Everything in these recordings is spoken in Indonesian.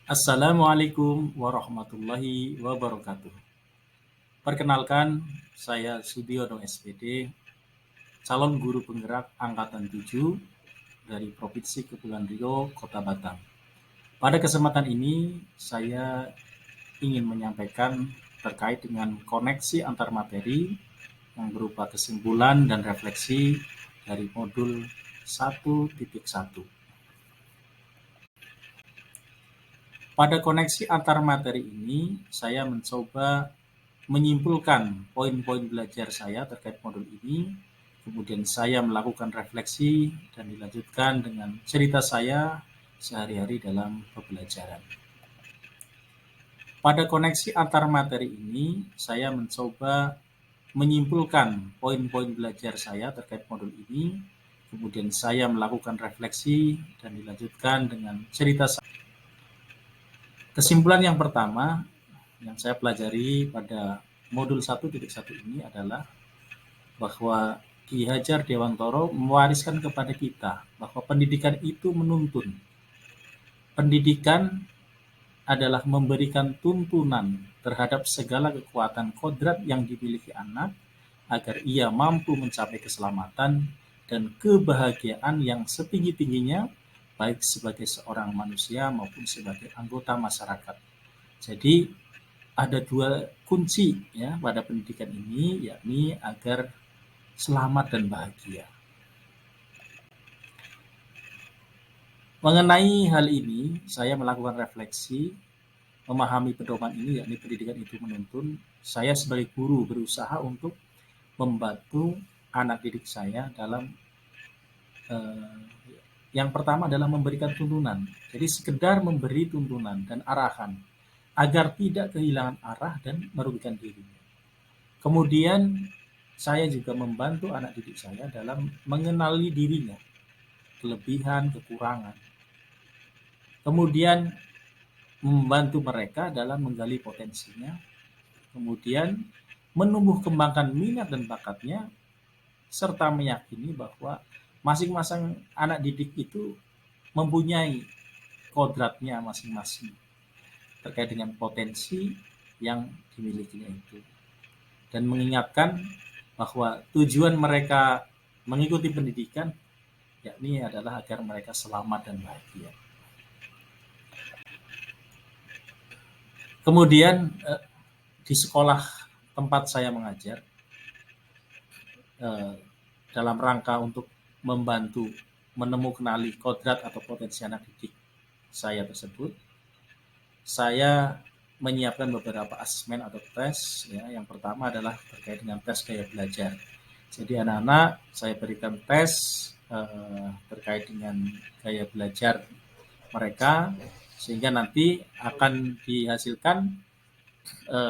Assalamualaikum warahmatullahi wabarakatuh. Perkenalkan, saya Sudiono SPD, calon guru penggerak Angkatan 7 dari Provinsi Kepulauan Riau, Kota Batam. Pada kesempatan ini, saya ingin menyampaikan terkait dengan koneksi antar materi yang berupa kesimpulan dan refleksi dari modul 1.1. Pada koneksi antar materi ini, saya mencoba menyimpulkan poin-poin belajar saya terkait modul ini, kemudian saya melakukan refleksi dan dilanjutkan dengan cerita saya sehari-hari dalam pembelajaran. Pada koneksi antar materi ini, saya mencoba menyimpulkan poin-poin belajar saya terkait modul ini, kemudian saya melakukan refleksi dan dilanjutkan dengan cerita saya. Kesimpulan yang pertama yang saya pelajari pada modul 1.1 ini adalah bahwa Ki Hajar Dewantoro mewariskan kepada kita bahwa pendidikan itu menuntun. Pendidikan adalah memberikan tuntunan terhadap segala kekuatan kodrat yang dimiliki anak agar ia mampu mencapai keselamatan dan kebahagiaan yang setinggi-tingginya baik sebagai seorang manusia maupun sebagai anggota masyarakat. Jadi ada dua kunci ya pada pendidikan ini, yakni agar selamat dan bahagia. Mengenai hal ini, saya melakukan refleksi, memahami pedoman ini, yakni pendidikan itu menuntun. Saya sebagai guru berusaha untuk membantu anak didik saya dalam yang pertama adalah memberikan tuntunan. Jadi sekedar memberi tuntunan dan arahan agar tidak kehilangan arah dan merugikan dirinya. Kemudian saya juga membantu anak didik saya dalam mengenali dirinya, kelebihan, kekurangan. Kemudian membantu mereka dalam menggali potensinya. Kemudian menumbuh kembangkan minat dan bakatnya, serta meyakini bahwa masing-masing anak didik itu mempunyai kodratnya masing-masing terkait dengan potensi yang dimilikinya itu. Dan mengingatkan bahwa tujuan mereka mengikuti pendidikan yakni adalah agar mereka selamat dan bahagia. Kemudian di sekolah tempat saya mengajar dalam rangka untuk membantu menemukan kodrat atau potensi anak didik saya tersebut, saya menyiapkan beberapa asesmen atau tes ya. Yang pertama adalah terkait dengan tes gaya belajar. Jadi anak-anak saya berikan tes terkait dengan gaya belajar mereka sehingga nanti akan dihasilkan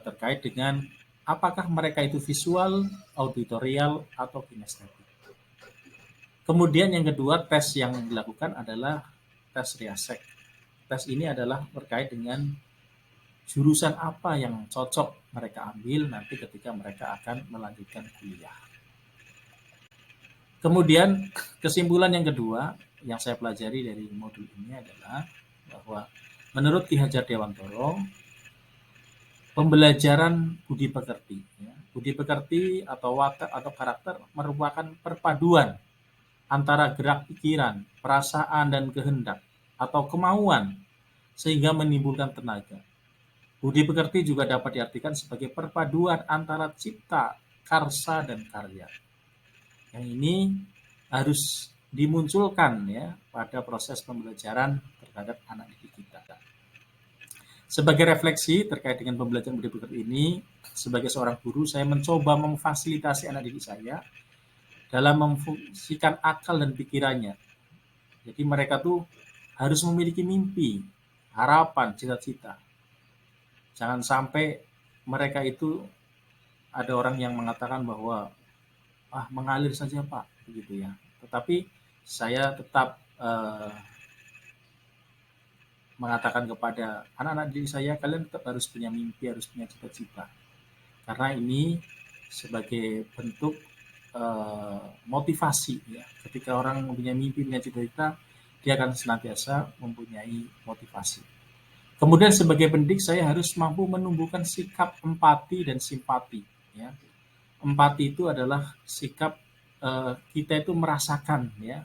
terkait dengan apakah mereka itu visual, auditorial, atau kinestetik. Kemudian yang kedua tes yang dilakukan adalah tes riasek. Tes ini adalah terkait dengan jurusan apa yang cocok mereka ambil nanti ketika mereka akan melanjutkan kuliah. Kemudian kesimpulan yang kedua yang saya pelajari dari modul ini adalah bahwa menurut Ki Hajar Dewantoro, pembelajaran budi pekerti, ya. Budi pekerti atau watak atau karakter merupakan perpaduan antara gerak pikiran, perasaan dan kehendak atau kemauan sehingga menimbulkan tenaga. Budi pekerti juga dapat diartikan sebagai perpaduan antara cipta, karsa, dan karya. Yang ini harus dimunculkan ya pada proses pembelajaran terhadap anak didik kita. Sebagai refleksi terkait dengan pembelajaran budi pekerti ini, sebagai seorang guru, saya mencoba memfasilitasi anak didik saya dalam memfungsikan akal dan pikirannya. Jadi mereka tuh harus memiliki mimpi, harapan, cita-cita. Jangan sampai mereka itu ada orang yang mengatakan bahwa mengalir saja Pak, begitu ya. Tetapi saya tetap mengatakan kepada anak-anak didik saya, kalian tetap harus punya mimpi, harus punya cita-cita. Karena ini sebagai bentuk motivasi ya. Ketika orang mempunyai mimpi, punya cita-cita, dia akan senantiasa mempunyai motivasi. Kemudian sebagai pendidik saya harus mampu menumbuhkan sikap empati dan simpati, ya. Empati itu adalah sikap kita itu merasakan, ya,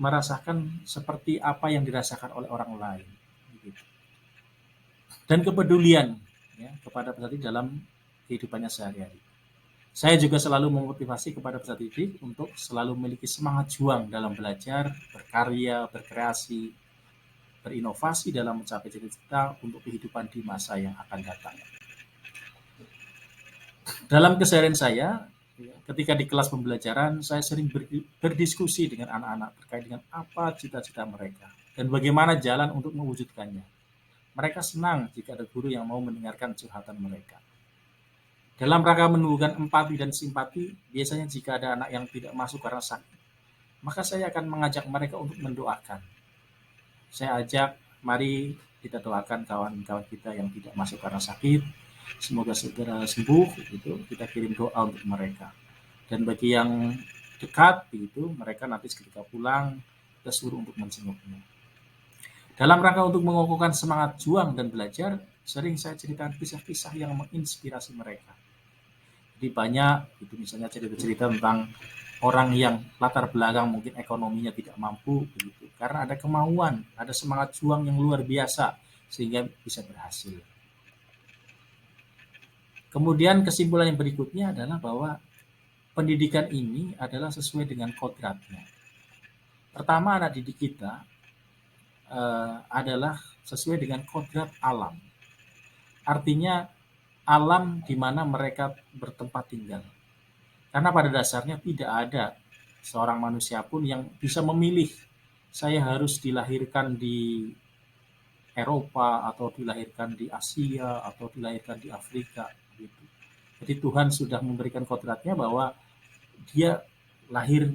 merasakan seperti apa yang dirasakan oleh orang lain, gitu. Dan kepedulian, ya, kepada peserta didik dalam kehidupannya sehari-hari. Saya juga selalu memotivasi kepada peserta didik untuk selalu memiliki semangat juang dalam belajar, berkarya, berkreasi, berinovasi dalam mencapai cita-cita untuk kehidupan di masa yang akan datang. Dalam keseharian saya, ketika di kelas pembelajaran, saya sering berdiskusi dengan anak-anak terkait dengan apa cita-cita mereka dan bagaimana jalan untuk mewujudkannya. Mereka senang jika ada guru yang mau mendengarkan curhatan mereka. Dalam rangka menumbuhkan empati dan simpati, biasanya jika ada anak yang tidak masuk karena sakit, maka saya akan mengajak mereka untuk mendoakan. Saya ajak, mari kita doakan kawan-kawan kita yang tidak masuk karena sakit, semoga segera sembuh, gitu. Kita kirim doa untuk mereka. Dan bagi yang dekat, begitu, mereka nanti ketika pulang, kita suruh untuk menjenguknya. Dalam rangka untuk mengokohkan semangat juang dan belajar, sering saya ceritakan kisah-kisah yang menginspirasi mereka. Jadi banyak, itu misalnya cerita-cerita tentang orang yang latar belakang mungkin ekonominya tidak mampu, begitu. Karena ada kemauan, ada semangat juang yang luar biasa sehingga bisa berhasil. Kemudian kesimpulan yang berikutnya adalah bahwa pendidikan ini adalah sesuai dengan kodratnya. Pertama, anak didik kita adalah sesuai dengan kodrat alam. Artinya alam di mana mereka bertempat tinggal. Karena pada dasarnya tidak ada seorang manusia pun yang bisa memilih saya harus dilahirkan di Eropa atau dilahirkan di Asia atau dilahirkan di Afrika gitu. Jadi Tuhan sudah memberikan kodratnya bahwa dia lahir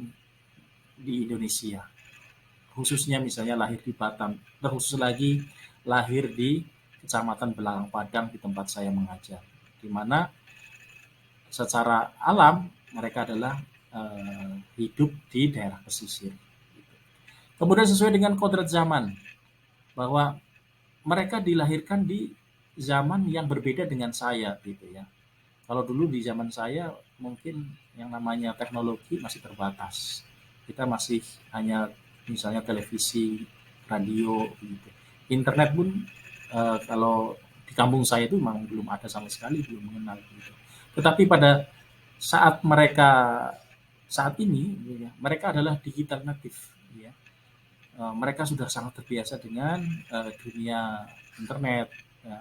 di Indonesia. Khususnya misalnya lahir di Batam, terkhusus lagi lahir di Kecamatan Belalang Padang di tempat saya mengajar. Di mana secara alam mereka adalah hidup di daerah pesisir. Kemudian sesuai dengan kodrat zaman, bahwa mereka dilahirkan di zaman yang berbeda dengan saya, gitu ya. Kalau dulu di zaman saya mungkin yang namanya teknologi masih terbatas. Kita masih hanya misalnya televisi, radio, gitu. Internet pun kalau di kampung saya itu memang belum ada sama sekali, belum mengenal, gitu. Tetapi pada saat ini, ya, mereka adalah digital native, ya. Mereka sudah sangat terbiasa dengan dunia internet, ya,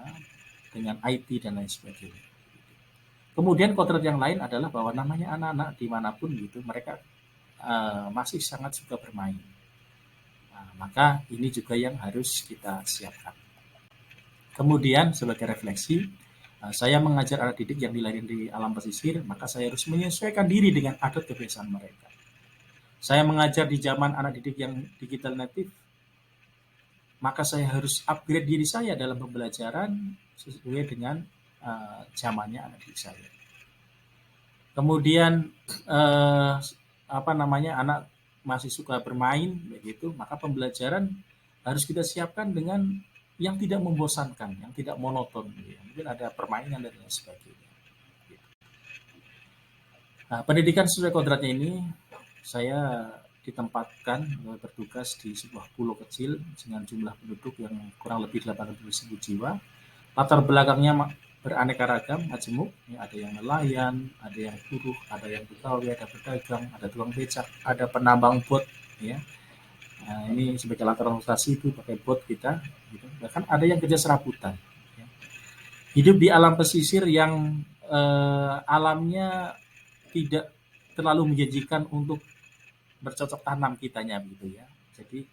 dengan IT dan lain sebagainya. Kemudian kodrat yang lain adalah bahwa namanya anak-anak dimanapun gitu, mereka masih sangat suka bermain. Nah, maka ini juga yang harus kita siapkan. Kemudian sebagai refleksi, saya mengajar anak didik yang dilahirkan di alam pesisir, maka saya harus menyesuaikan diri dengan adat kebiasaan mereka. Saya mengajar di zaman anak didik yang digital native, maka saya harus upgrade diri saya dalam pembelajaran sesuai dengan zamannya anak didik saya. Kemudian anak masih suka bermain begitu, maka pembelajaran harus kita siapkan dengan yang tidak membosankan, yang tidak monoton, ya. Mungkin ada permainan dan lain sebagainya. Nah, pendidikan sesuai kodratnya ini saya ditempatkan bertugas di sebuah pulau kecil dengan jumlah penduduk yang kurang lebih 800.000 jiwa. Latar belakangnya beraneka ragam, majemuk, ya, ada yang nelayan, ada yang buruh, ada yang pegawai, ada pedagang, ada tukang becak, ada penambang bot, ya. Nah, ini sebagai latar transportasi itu pakai bot kita, gitu. Bahkan ada yang kerja serabutan, ya. Hidup di alam pesisir yang alamnya tidak terlalu menjanjikan untuk bercocok tanam kitanya, gitu ya. Jadi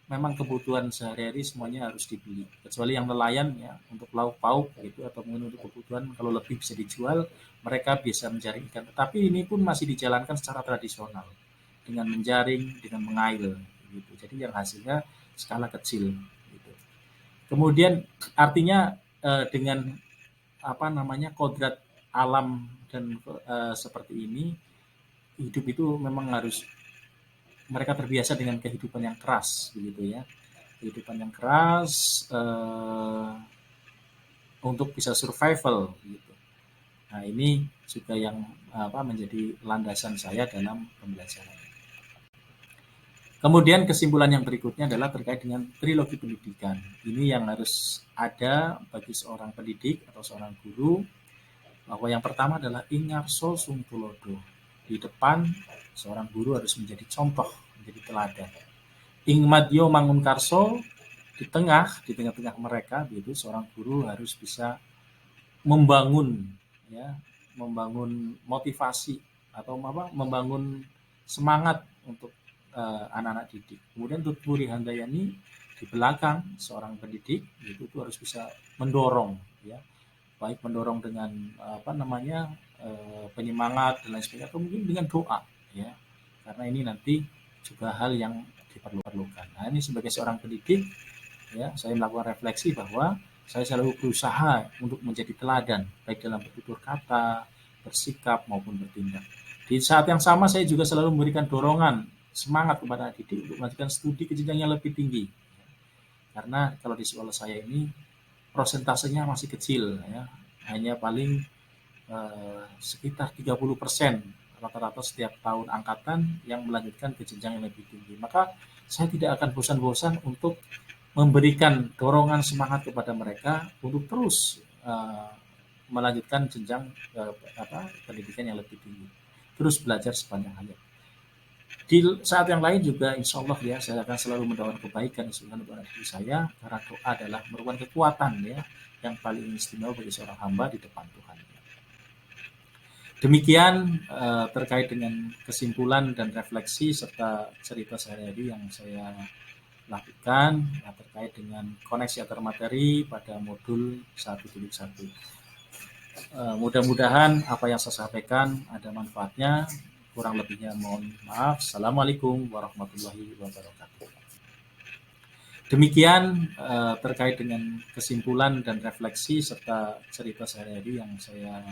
memang kebutuhan sehari-hari semuanya harus dibeli. Kecuali yang nelayan, ya, untuk lauk pauk gitu, atau mungkin untuk kebutuhan kalau lebih bisa dijual, mereka bisa menjaring ikan. Tetapi ini pun masih dijalankan secara tradisional dengan menjaring, dengan mengail gitu. Jadi yang hasilnya skala kecil gitu. Kemudian artinya dengan kodrat alam dan seperti ini, hidup itu memang harus mereka terbiasa dengan kehidupan yang keras begitu ya. kehidupan yang keras untuk bisa survival gitu. Nah, ini juga yang menjadi landasan saya dalam pembelajaran. Kemudian kesimpulan yang berikutnya adalah terkait dengan trilogi pendidikan. Ini yang harus ada bagi seorang pendidik atau seorang guru, bahwa yang pertama adalah ingarso sung tulodo. Di depan seorang guru harus menjadi contoh, menjadi teladan. Ing madyo mangun karso, di tengah-tengah mereka, yaitu seorang guru harus bisa membangun motivasi atau membangun semangat untuk anak-anak didik. Kemudian tutpuri handayani, di belakang seorang pendidik itu harus bisa mendorong, ya, baik mendorong dengan penyemangat dan lain sebagainya, atau mungkin dengan doa, ya, karena ini nanti juga hal yang diperlukan. Nah, ini sebagai seorang pendidik, ya, saya melakukan refleksi bahwa saya selalu berusaha untuk menjadi teladan, baik dalam bertutur kata, bersikap, maupun bertindak. Di saat yang sama saya juga selalu memberikan dorongan, semangat kepada anak didik untuk melanjutkan studi ke jenjang yang lebih tinggi. Karena kalau di sekolah saya ini prosentasenya masih kecil, ya, hanya paling sekitar 30% rata-rata setiap tahun angkatan yang melanjutkan ke jenjang yang lebih tinggi. Maka saya tidak akan bosan-bosan untuk memberikan dorongan semangat kepada mereka untuk terus melanjutkan jenjang pendidikan yang lebih tinggi, terus belajar sepanjang hayat. Di saat yang lain juga insya Allah, ya, saya akan selalu mendoakan kebaikan untuk anak diri saya, karena doa adalah merupakan kekuatan, ya, yang paling istimewa bagi seorang hamba di depan Tuhan. Demikian terkait dengan kesimpulan dan refleksi serta cerita sehari-hari yang saya lakukan terkait dengan koneksi antar materi pada modul 1.1. Mudah-mudahan apa yang saya sampaikan ada manfaatnya. Kurang lebihnya mohon maaf. Assalamualaikum warahmatullahi wabarakatuh. Demikian terkait dengan kesimpulan dan refleksi serta cerita sehari-hari yang saya